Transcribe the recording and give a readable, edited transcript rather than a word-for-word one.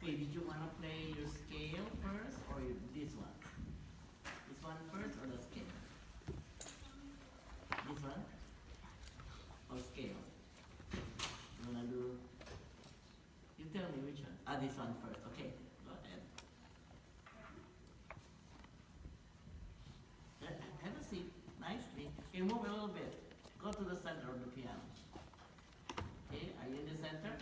Okay, did you want to play your scale first or this one? This one first or the scale? This one? Or scale? You want to do? You tell me which one. Ah, this one first. Okay, go ahead. Have a seat nicely. Okay, move a little bit. Go to the center of the piano. Okay, are you in the center?